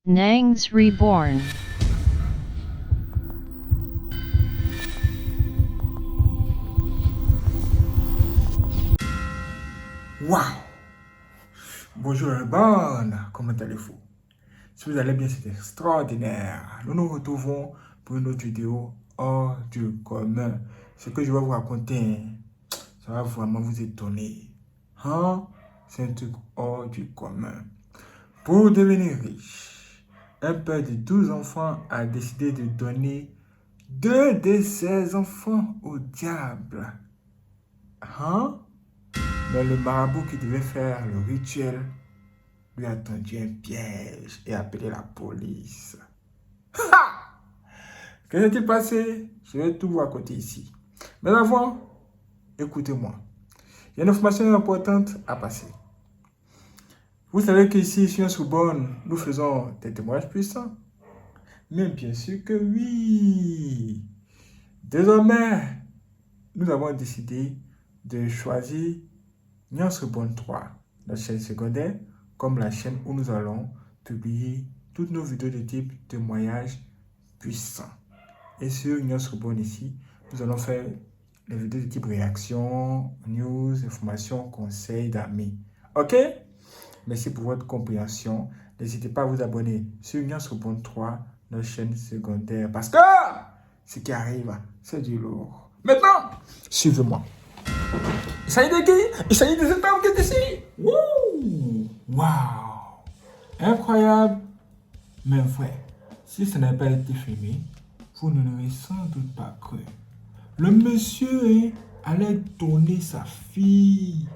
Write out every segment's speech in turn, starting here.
Nangs Reborn. Waouh! Bonjour la bande, comment allez-vous? Si vous allez bien, c'est extraordinaire. Nous nous retrouvons pour une autre vidéo hors du commun. Ce que je vais vous raconter, ça va vraiment vous étonner. Hein? C'est un truc hors du commun. Pour devenir riche, un père de 12 enfants a décidé de donner 2 de ses enfants au diable. Hein? Mais le marabout qui devait faire le rituel lui a tendu un piège et a appelé la police. Ha! Que s'est-il passé? Je vais tout vous raconter ici. Mais avant, écoutez-moi. Il y a une information importante à passer. Vous savez qu'ici, sur Sorbonne, nous faisons des témoignages puissants. Mais bien sûr que oui. Désormais, nous avons décidé de choisir Nyans Sorbonne 3, la chaîne secondaire, comme la chaîne où nous allons publier toutes nos vidéos de type témoignage puissant. Et sur Nyans Sorbonne ici, nous allons faire les vidéos de type réaction, news, informations, conseils d'amis. Ok? Merci pour votre compréhension. N'hésitez pas à vous abonner sur Nyans Sorbonne 3, notre chaîne secondaire, parce que ce qui arrive, c'est du lourd. Maintenant, suivez-moi. Il s'agit de qui? Il s'agit de cet homme qui est ici. Wouh! Waouh! Incroyable, mais vrai. Si ça n'a pas été filmé, vous ne l'aurez sans doute pas cru. Le monsieur allait donner sa fille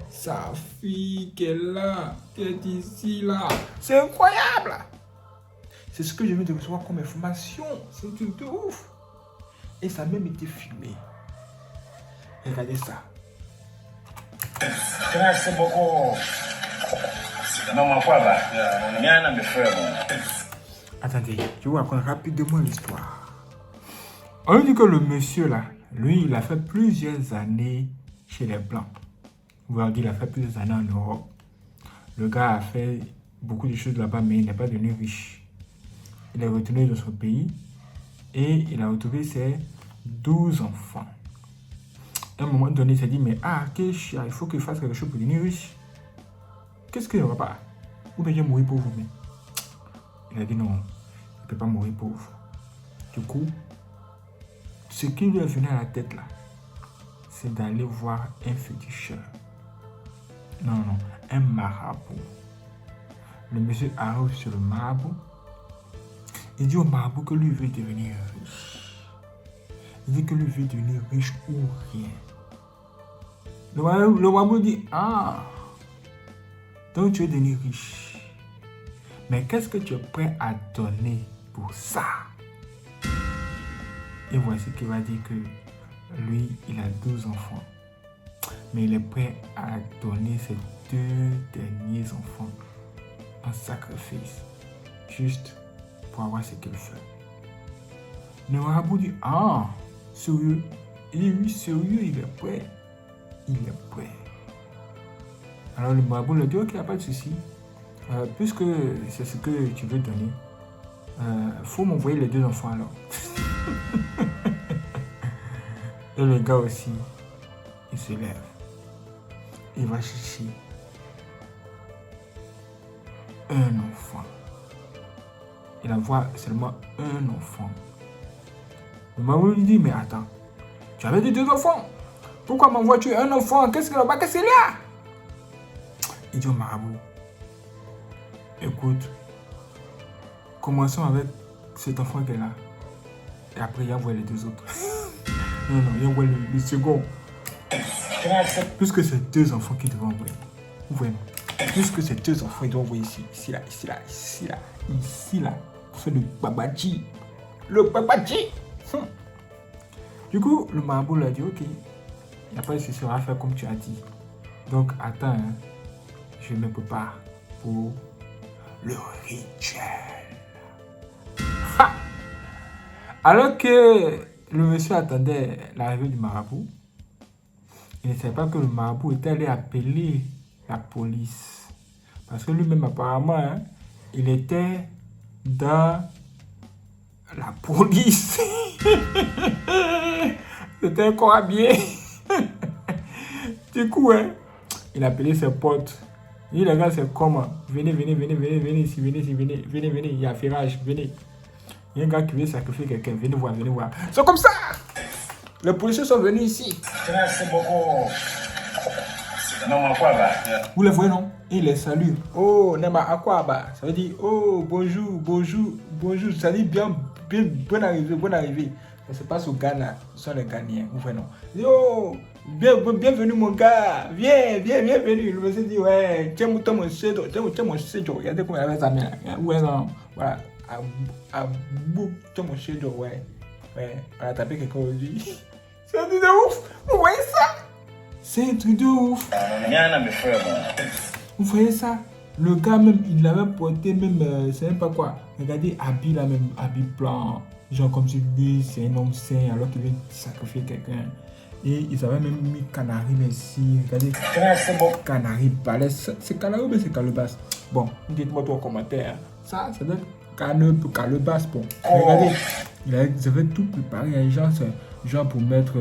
qui est là, qui est ici, là. C'est incroyable! C'est ce que je viens de recevoir comme information. C'est un truc de ouf. Et ça a même été filmé. Regardez ça. Merci beaucoup. Non, quoi, Attendez, je vous raconte rapidement l'histoire. On dit que le monsieur là, lui, il a fait plusieurs années chez les Blancs. Vous voyez, il a fait plusieurs années en Europe. Le gars a fait beaucoup de choses là-bas, mais il n'est pas devenu riche. Il est retourné dans son pays et il a retrouvé ses 12 enfants. À un moment donné, il s'est dit, mais quel chien, il faut qu'il fasse quelque chose pour devenir riche. Qu'est-ce qu'il ne va pas? Ou bien je vais mourir pauvre. Mais il a dit non, il ne peut pas mourir pauvre. Du coup, ce qui lui est venu à la tête là, c'est d'aller voir un féticheur. Non, un marabout. Le monsieur arrive sur le marabout. Il dit au marabout que lui veut devenir riche. Il dit que lui veut devenir riche ou rien. Le marabout dit, donc tu veux devenir riche. Mais qu'est-ce que tu es prêt à donner pour ça? Et voici qu'il va dire que lui, il a 12 enfants. Mais il est prêt à donner ses 2 derniers enfants en sacrifice. Juste pour avoir ce qu'il fait. Le marabout dit, sérieux? Il dit, oui, sérieux, il est prêt. Il est prêt. Alors le marabout lui dit, ok, il n'y a pas de souci. Puisque c'est ce que tu veux donner, faut m'envoyer les 2 enfants alors. Et le gars aussi, il se lève. Il va chercher un enfant. Il envoie seulement un enfant. Le marabout lui dit, mais attends, tu avais dit 2 enfants. Pourquoi m'envoies-tu un enfant? Qu'est-ce qu'il y a? Il dit au marabout, écoute, commençons avec cet enfant qui est là. Et après, il envoie les 2 autres. non, il envoie le second. Puisque c'est 2 enfants qu'il devait envoyer. Vous voyez? Puisque c'est 2 enfants, il doit envoyer ici, là. Pour faire le babadji. Le babadji. Du coup, le marabout lui a dit, ok, il n'y a pas de souci, on va faire comme tu as dit. Donc, attends, je me prépare pour le rituel. Alors que le monsieur attendait l'arrivée du marabout, il ne savait pas que le marabout était allé appeler la police. Parce que lui-même, apparemment, il était dans la police. C'était encore habillé. Du coup, hein, il a appelé ses potes. Il dit, les gars, c'est comment? Venez ici, venez, il y a ferrage, venez. Il y a un gars qui veut sacrifier quelqu'un, venez voir. C'est comme ça. Les policiers sont venus ici. Merci beaucoup. Non, ma quoi, Vous les voyez, non? Et il les salue. Oh, Nema Akwaba. Ça veut dire, oh, bonjour. Ça dit bien, bonne arrivée. Ça se passe au Ghana. Ce sont les Ghanéens. Vous voyez, non? Oh, bienvenue, mon gars. Viens, bienvenue. Le monsieur dit, ouais, tiens mon séjour. Regardez comment il avait sa main. Ouais, non. Voilà. À bout, tiens mon séjour, ouais. On a tapé quelqu'un aujourd'hui. C'est un truc de ouf. Vous voyez ça? C'est un truc de ouf. Vous voyez ça? Le gars même, il l'avait porté même, c'est même pas quoi. Regardez, habit là même, habit blanc. Genre comme si lui, c'est un homme sain alors qu'il veut sacrifier quelqu'un. Et ils avaient même mis canari ici. Regardez. Canari balèze. C'est canari ou bien c'est calebasse? Bon, dites-moi toi en commentaire. Ça doit être calebasse. Bon, regardez. Ils avaient tout préparé. Genre pour mettre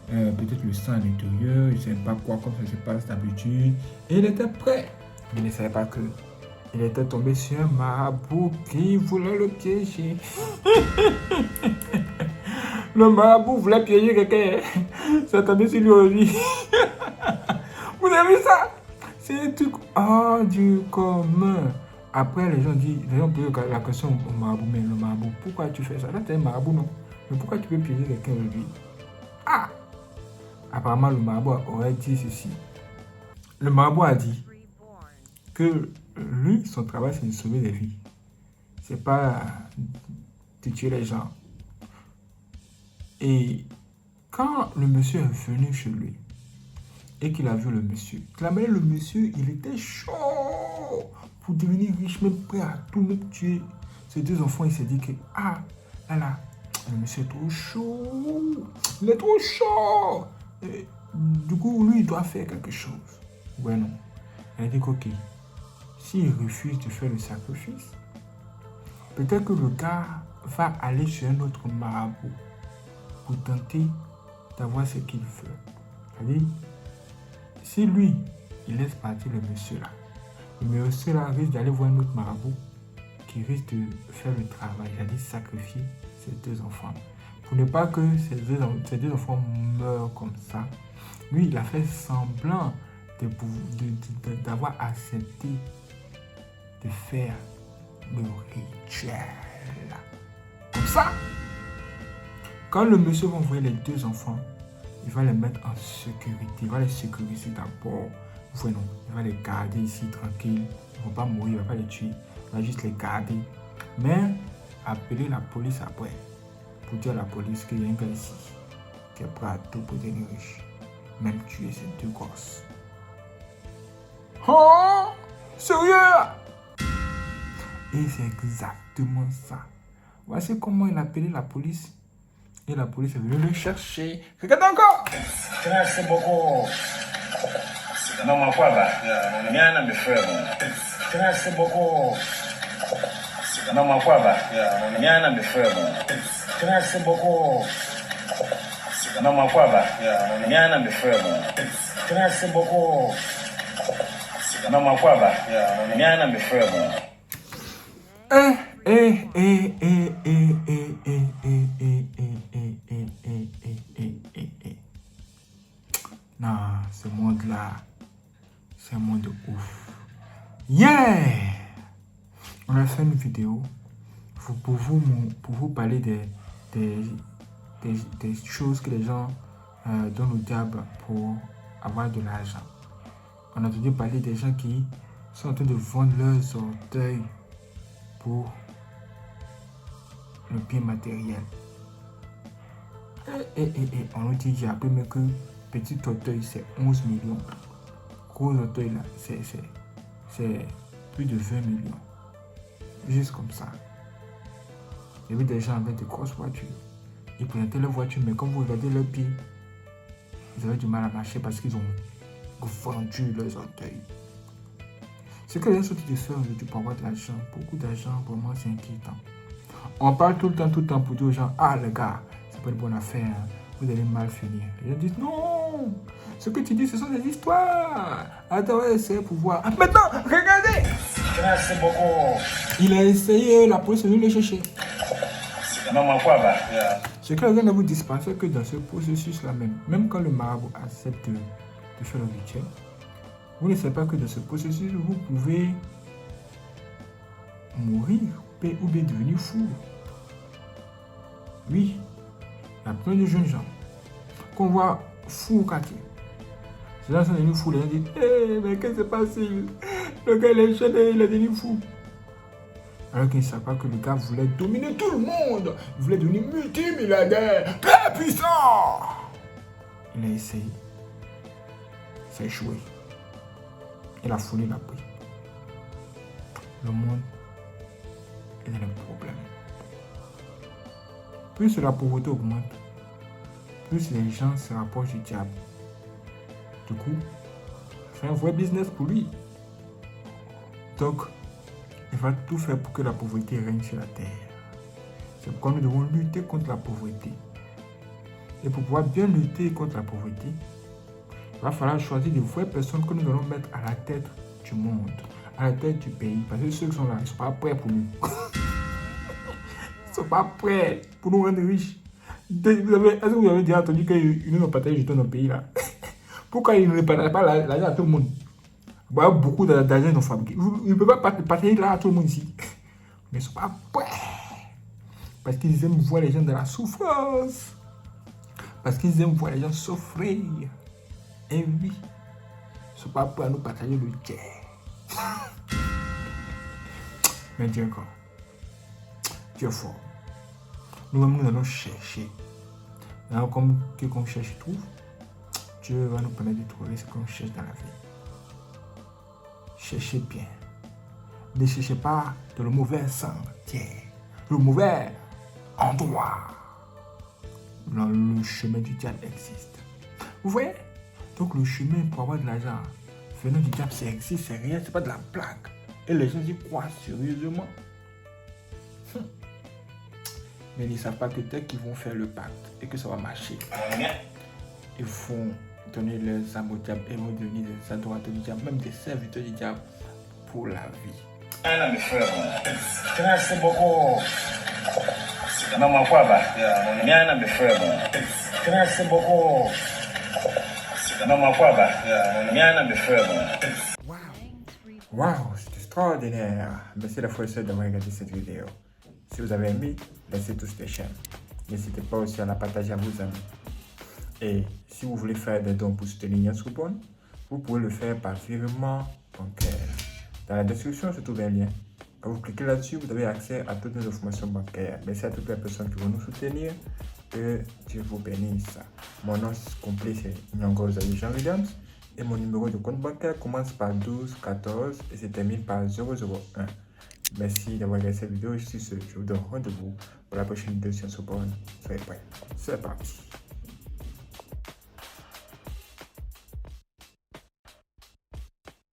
peut-être le sang à l'intérieur. Je ne sais pas quoi, comme ça se passe d'habitude. Et il était prêt. Il ne savait pas que il était tombé sur un marabout qui voulait le piéger. Le marabout voulait piéger quelqu'un. Ça tombé sur lui aussi. Vous avez vu ça? C'est un truc hors du commun. Après, les gens posent la question au marabout. Mais le marabout, pourquoi tu fais ça? Là, tu es un marabout, non? Mais pourquoi tu veux piéger quelqu'un aujourd'hui? Ah! Apparemment, le marabout aurait dit ceci. Le marabout a dit que lui, son travail, c'est de sauver des vies. C'est pas de tuer les gens. Et quand le monsieur est venu chez lui et qu'il a vu le monsieur, le monsieur, il était chaud pour devenir riche, même prêt à tout me tuer. Ses deux enfants, il s'est dit que, le monsieur est trop chaud. Il est trop chaud. Et, du coup, lui, il doit faire quelque chose. Ouais, non. Elle a dit ok. S'il refuse de faire le sacrifice, peut-être que le gars va aller sur un autre marabout pour tenter d'avoir ce qu'il veut. C'est-à-dire, si lui, il laisse partir le monsieur là, le monsieur là risque d'aller voir un autre marabout qui risque de faire le travail, c'est-à-dire sacrifier ses deux enfants. Pour ne pas que ces deux enfants meurent comme ça, lui, il a fait semblant d'avoir accepté de faire le rituel. Comme ça, quand le monsieur va envoyer les deux enfants, il va les mettre en sécurité. Il va les sécuriser d'abord. Voilà, il va les garder ici tranquilles. Ils ne vont pas mourir, il ne va pas les tuer. Il va juste les garder. Mais appeler la police après pour dire à la police qu'il y a un gars ici qui est prêt à tout pour devenir riche. Même tuer ses deux gosses. Oh! Sérieux? Et c'est exactement ça. Voici comment il a appelé la police. Et la police est venue le chercher. Regardez encore! Merci beaucoup. Non, ma quoi, merci beaucoup. Non, ma quoi, merci beaucoup. Non, ma quoi, merci beaucoup. Non, ma quoi, Non, ce monde-là, c'est un monde de ouf. Yeah! On a fait une vidéo pour vous parler des choses que les gens donnent au diable pour avoir de l'argent. On a entendu parler des gens qui sont en train de vendre leurs orteils pour le bien matériel. On nous dit, j'ai appris même que petit orteil c'est 11 millions. Gros orteil là, c'est plus de 20 millions. Juste comme ça. Il y avait des gens avec de grosses voitures. Ils présentaient leur voiture, mais quand vous regardez leurs pieds, ils avaient du mal à marcher parce qu'ils ont vendu leurs orteils. C'est que les gens sont de faire aujourd'hui pour avoir de l'argent. Beaucoup d'argent, vraiment, c'est inquiétant. On parle tout le temps pour dire aux gens, ah les gars, c'est pas une bonne affaire, vous allez mal finir. Les gens disent, non, ce que tu dis, ce sont des histoires. Attends, c'est pour voir. Ah, maintenant, regardez. Merci beaucoup. Il a essayé, la police est venue le chercher. Ce que les gens ne vous disent pas, c'est que dans ce processus-là même quand le marabout accepte de faire le rituel, vous ne savez pas que dans ce processus, vous pouvez mourir ou bien devenir fou. Oui, il y a plein de jeunes gens qu'on voit fous au quartier. Ces gens sont devenus fous, les gens disent, mais qu'est-ce qui s'est passé? Le gars, il est jeune, il est devenu fou. Alors qu'ils ne savent pas que le gars voulait dominer tout le monde. Il voulait devenir multimilliardaire, très puissant. Il a essayé. Ça a échoué. Et la folie l'a pris. Le monde est dans le problème. Plus la pauvreté augmente, plus les gens se rapprochent du diable. Du coup, c'est un vrai business pour lui. Donc, il va tout faire pour que la pauvreté règne sur la terre. C'est pourquoi nous devons lutter contre la pauvreté. Et pour pouvoir bien lutter contre la pauvreté, il va falloir choisir de vraies personnes que nous allons mettre à la tête du monde, à la tête du pays. Parce que ceux qui sont là, ils ne sont pas prêts pour nous. Ils ne sont pas prêts pour nous rendre riches. Est-ce que vous avez déjà entendu qu'ils nous ont partagé dans notre pays là? Pourquoi ils ne partagent pas l'argent à tout le monde? Bah, beaucoup d'argent ils ont fabriqué. Ils ne peuvent pas partager là à tout le monde ici. Mais ils ne sont pas prêts. Parce qu'ils aiment voir les gens dans la souffrance. Parce qu'ils aiment voir les gens souffrir. Et oui, ils ne sont pas prêts à nous partager le jet. Mais Dieu encore. Dieu est fort. Nous-mêmes, nous allons chercher. Alors, comme quelqu'un cherche trouve, Dieu va nous permettre de trouver ce qu'on cherche dans la vie. Cherchez bien. Ne cherchez pas dans le mauvais sentier, le mauvais endroit. Dans le chemin du diable existe. Vous voyez? Donc le chemin pour avoir de l'argent venant du diable, ça existe, c'est rien, c'est pas de la blague. Et les gens y croient sérieusement. Mais ils ne savent pas que dès qu'ils vont faire le pacte et que ça va marcher, ils vont donner leurs âmes au diable et vont devenir des adorateurs du diable, même des serviteurs du diable pour la vie. Merci beaucoup. Merci beaucoup. Wow, c'est extraordinaire. Merci la fois d'avoir regardé cette vidéo. Si vous avez aimé, laissez tous les j'aime. N'hésitez pas aussi à la partager à vos amis. Et si vous voulez faire des dons pour soutenir Yansubon, vous pouvez le faire par virement bancaire. Dans la description, se trouve un lien. Quand vous cliquez là-dessus, vous avez accès à toutes nos informations bancaires. Merci à toutes les personnes qui vont nous soutenir. Que Dieu vous bénisse. Mon nom complet, c'est Nyongo Zawi Jean Williams. Et mon numéro de compte bancaire commence par 1214 et se termine par 001. Merci d'avoir regardé cette vidéo. Je vous donne rendez-vous pour la prochaine vidéo sur Yansubon. Soyez prêts. C'est parti.